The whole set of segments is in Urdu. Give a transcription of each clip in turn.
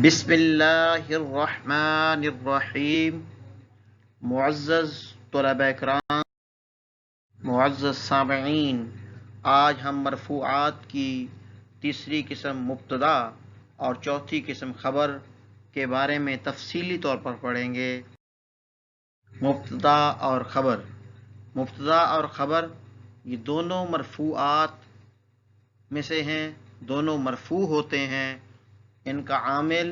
بسم اللہ الرحمن الرحیم۔ معزز طلباء کرام، معزز سامعین، آج ہم مرفوعات کی تیسری قسم مبتدا اور چوتھی قسم خبر کے بارے میں تفصیلی طور پر پڑھیں گے۔ مبتدا اور خبر، مبتدا اور خبر یہ دونوں مرفوعات میں سے ہیں، دونوں مرفوع ہوتے ہیں۔ ان کا عامل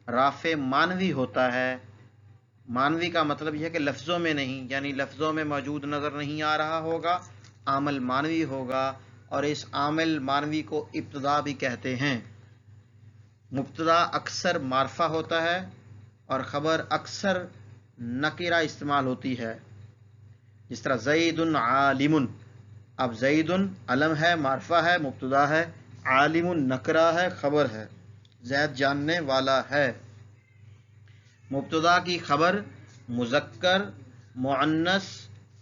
رافع مانوی ہوتا ہے۔ مانوی کا مطلب یہ ہے کہ لفظوں میں نہیں، یعنی لفظوں میں موجود نظر نہیں آ رہا ہوگا، عامل مانوی ہوگا، اور اس عامل مانوی کو ابتدا بھی کہتے ہیں۔ مبتدا اکثر معرفہ ہوتا ہے اور خبر اکثر نکرہ استعمال ہوتی ہے، جس طرح زید عالم۔ اب زید علم ہے، معرفہ ہے، مبتدا ہے، عالم نکرہ ہے، خبر ہے، زید جاننے والا ہے۔ مبتدا کی خبر مذکر، مؤنث،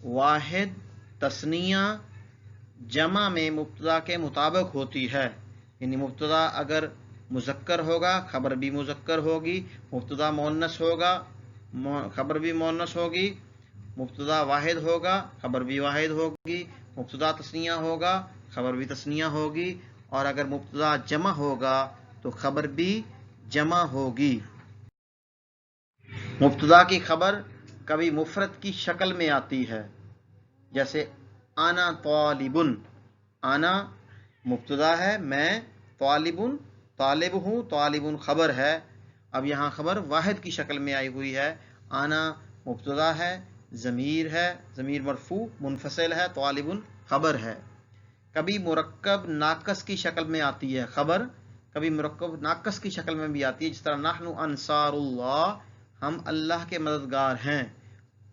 واحد، تثنیہ، جمع میں مبتدا کے مطابق ہوتی ہے۔ یعنی مبتدا اگر مذکر ہوگا خبر بھی مذکر ہوگی، مبتدا مؤنث ہوگا خبر بھی مؤنث ہوگی، مبتدا واحد ہوگا خبر بھی واحد ہوگی، مبتدا تثنیہ ہوگا خبر بھی تثنیہ ہوگی، اور اگر مبتدا جمع ہوگا تو خبر بھی جمع ہوگی۔ مبتدا کی خبر کبھی مفرد کی شکل میں آتی ہے، جیسے انا طالبن۔ انا مبتدا ہے، میں طالبن طالب ہوں، طالبن خبر ہے۔ اب یہاں خبر واحد کی شکل میں آئی ہوئی ہے۔ انا مبتدا ہے، ضمیر ہے، ضمیر مرفوع منفصل ہے، طالبن خبر ہے۔ کبھی مرکب ناقص کی شکل میں آتی ہے خبر، کبھی مرکب ناقص کی شکل میں بھی آتی ہے، جس طرح نحن انصار اللہ، ہم اللہ کے مددگار ہیں۔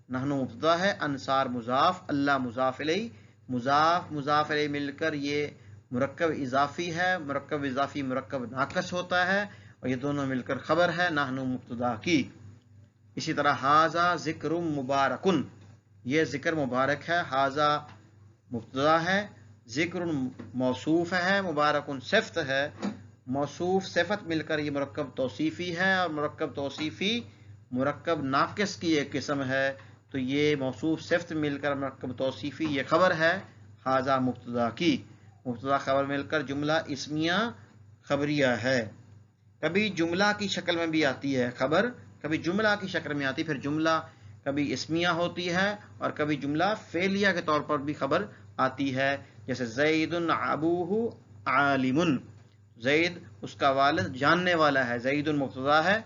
نحن مبتدا ہے، انصار مضاف، اللہ مضاف الیہ، مضاف مضاف الیہ مل کر یہ مرکب اضافی ہے۔ مرکب اضافی مرکب ناقص ہوتا ہے اور یہ دونوں مل کر خبر ہے نحن مبتدا کی۔ اسی طرح ھذا ذکر مبارکن، یہ ذکر مبارک ہے۔ ھذا مبتدا ہے، ذکر موصوف ہے، مبارکن صفت ہے۔ موصوف صفت مل کر یہ مرکب توصیفی ہے، اور مرکب توصیفی مرکب ناقص کی ایک قسم ہے، تو یہ موصوف صفت مل کر مرکب توصیفی یہ خبر ہے ھذا مبتدا کی۔ مبتدا خبر مل کر جملہ اسمیہ خبریہ ہے۔ کبھی جملہ کی شکل میں بھی آتی ہے خبر، کبھی جملہ کی شکل میں آتی ہے، پھر جملہ کبھی اسمیہ ہوتی ہے اور کبھی جملہ فعلیہ کے طور پر بھی خبر آتی ہے، جیسے زید ابوہ عالم، زید اس کا والد جاننے والا ہے۔ زید مبتدا ہے،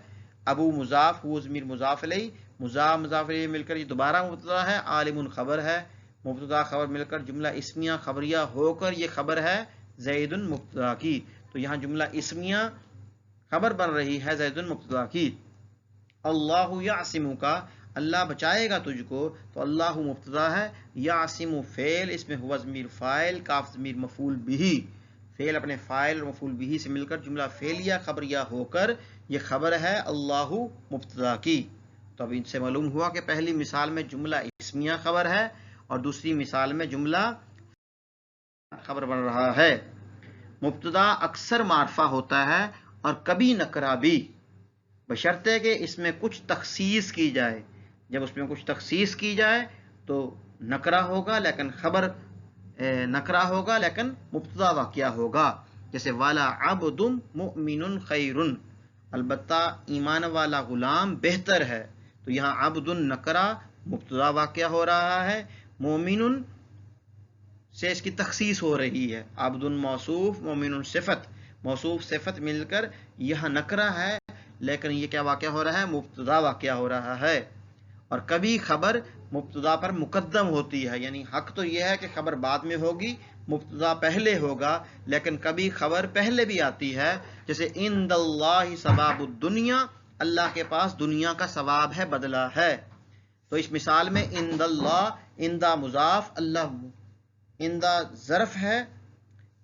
ابو مضاف، وہ ضمیر مضاف الیہ، مضاف مضاف الیہ مل کر یہ دوبارہ مبتدا ہے، عالم خبر ہے۔ مبتدا خبر مل کر جملہ اسمیہ خبریہ ہو کر یہ خبر ہے زید مبتدا کی، تو یہاں جملہ اسمیہ خبر بن رہی ہے زید مبتدا کی۔ اللہ یعصمک، اللہ بچائے گا تجھ کو، تو اللہ مبتدا ہے، یعصم فعل، اس میں ہوا ضمیر فاعل، کاف ضمیر مفعول بہ، فعل اپنے فاعل اور مفعول بہ سے مل کر جملہ فعلیہ خبریہ ہو کر یہ خبر ہے اللہ مبتدا کی۔ تو اب ان سے معلوم ہوا کہ پہلی مثال میں جملہ اسمیہ خبر ہے اور دوسری مثال میں جملہ خبر بن رہا ہے۔ مبتدا اکثر معرفہ ہوتا ہے اور کبھی نکرہ بھی، بشرطے کہ اس میں کچھ تخصیص کی جائے۔ جب اس میں کچھ تخصیص کی جائے تو نکرہ ہوگا لیکن خبر نکرہ ہوگا لیکن مبتدا واقعہ ہوگا، جیسے والا عبد مؤمن خیر، البتہ ایمان والا غلام بہتر ہے، تو یہاں عبد نکرہ مبتدا واقعہ ہو رہا ہے، مومن سے اس کی تخصیص ہو رہی ہے۔ عبد موصوف، مومن صفت، موصوف صفت مل کر یہ نکرہ ہے لیکن یہ کیا واقعہ ہو رہا ہے؟ مبتدا واقعہ ہو رہا ہے۔ اور کبھی خبر مبتدا پر مقدم ہوتی ہے، یعنی حق تو یہ ہے کہ خبر بعد میں ہوگی، مبتدا پہلے ہوگا، لیکن کبھی خبر پہلے بھی آتی ہے، جیسے عند اللہ ثواب الدنیا، اللہ کے پاس دنیا کا ثواب ہے، بدلہ ہے۔ تو اس مثال میں عند اللہ، عندہ مضاف، اللہ عندہ ظرف ہے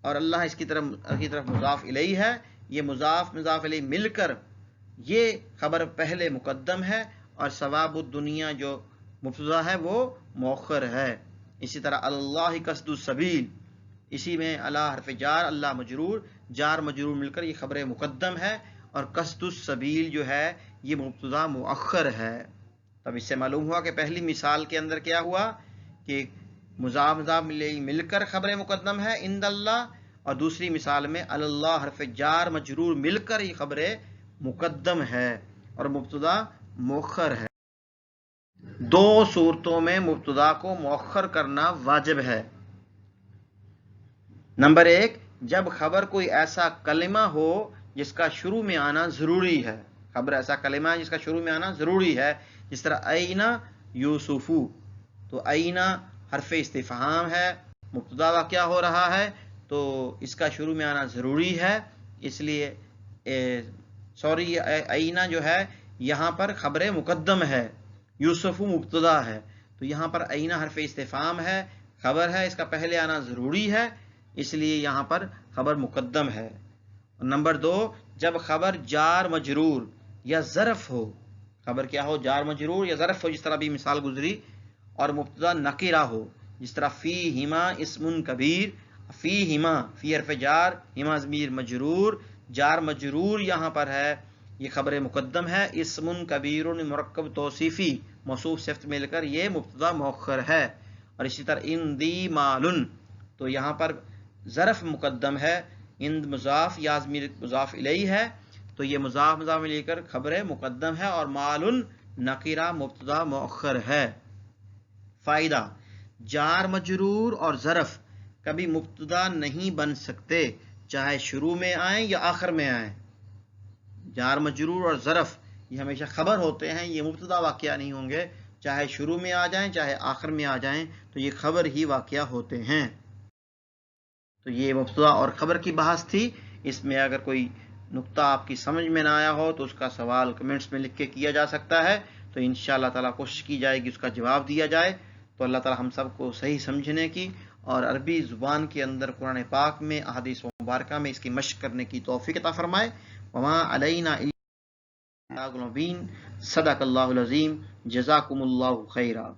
اور اللہ اس کی طرف مضاف الیہ ہے، یہ مضاف مضاف الیہ مل کر یہ خبر پہلے مقدم ہے اور ثواب الدنیا جو مبتدا ہے وہ مؤخر ہے۔ اسی طرح اللہ قصد السبیل، اسی میں اللہ حرف جار، اللہ مجرور، جار مجرور مل کر یہ خبر مقدم ہے اور قصد السبیل جو ہے یہ مبتدا مؤخر ہے. تب اس سے معلوم ہوا کہ پہلی مثال کے اندر کیا ہوا کہ مضاف مضاف مل کر خبر مقدم ہے عند اللہ، اور دوسری مثال میں اللہ حرف جار مجرور مل کر یہ خبر مقدم ہے اور مبتدا مؤخر ہے. دو صورتوں میں مبتدا کو مؤخر کرنا واجب ہے. نمبر 1، جب خبر کوئی ایسا کلمہ ہو جس کا شروع میں آنا ضروری ہے. خبر ایسا کلمہ ہے جس کا شروع میں آنا ضروری ہے، جس طرح اینا یوسفو، تو اینا حرف استفہام ہے، مبتدا واقع ہو رہا ہے تو اس کا شروع میں آنا ضروری ہے، اس لیے اینا جو ہے یہاں پر خبر مقدم ہے، یوسفو مبتدا ہے، تو یہاں پر اینا حرف استفہام ہے، خبر ہے، اس کا پہلے آنا ضروری ہے، اس لیے یہاں پر خبر مقدم ہے. نمبر 2، جب خبر جار مجرور یا ظرف ہو، خبر کیا ہو؟ جار مجرور یا ظرف ہو، جس طرح بھی مثال گزری، اور مبتدا نکرہ ہو، جس طرح فیہما اسم کبیر، فیہما فی حرف جار، ہما ضمیر مجرور، جار مجرور یہاں پر ہے، یہ خبر مقدم ہے. اسم کبیر مرکب توصیفی موصوف صفت مل کر یہ مبتدا مؤخر ہے. اور اسی طرح اندی مالن، تو یہاں پر ظرف مقدم ہے، اند مضاف یا ضمیر مضاف الیہ ہے، تو یہ مضاف مضاف لے کر خبر مقدم ہے، اور مالن نکرہ مبتدا مؤخر ہے. فائدہ، جار مجرور اور ظرف کبھی مبتدا نہیں بن سکتے، چاہے شروع میں آئیں یا آخر میں آئیں. جار مجرور اور ظرف یہ ہمیشہ خبر ہوتے ہیں، یہ مبتدا واقعہ نہیں ہوں گے، چاہے شروع میں آ جائیں چاہے آخر میں آ جائیں تو یہ خبر ہی واقعہ ہوتے ہیں. تو یہ مبتدا اور خبر کی بحث تھی. اس میں اگر کوئی نقطہ آپ کی سمجھ میں نہ آیا ہو تو اس کا سوال کمنٹس میں لکھ کے کیا جا سکتا ہے، تو انشاءاللہ تعالیٰ کوشش کی جائے گی اس کا جواب دیا جائے. تو اللہ تعالیٰ ہم سب کو صحیح سمجھنے کی اور عربی زبان کے اندر قرآن پاک میں احادیث مبارکہ میں اس کی مشق کرنے کی توفیق عطا فرمائے. وما علینا الا البلاغ المبین. صدق اللہ العظیم. جزاکم اللہ خیرا.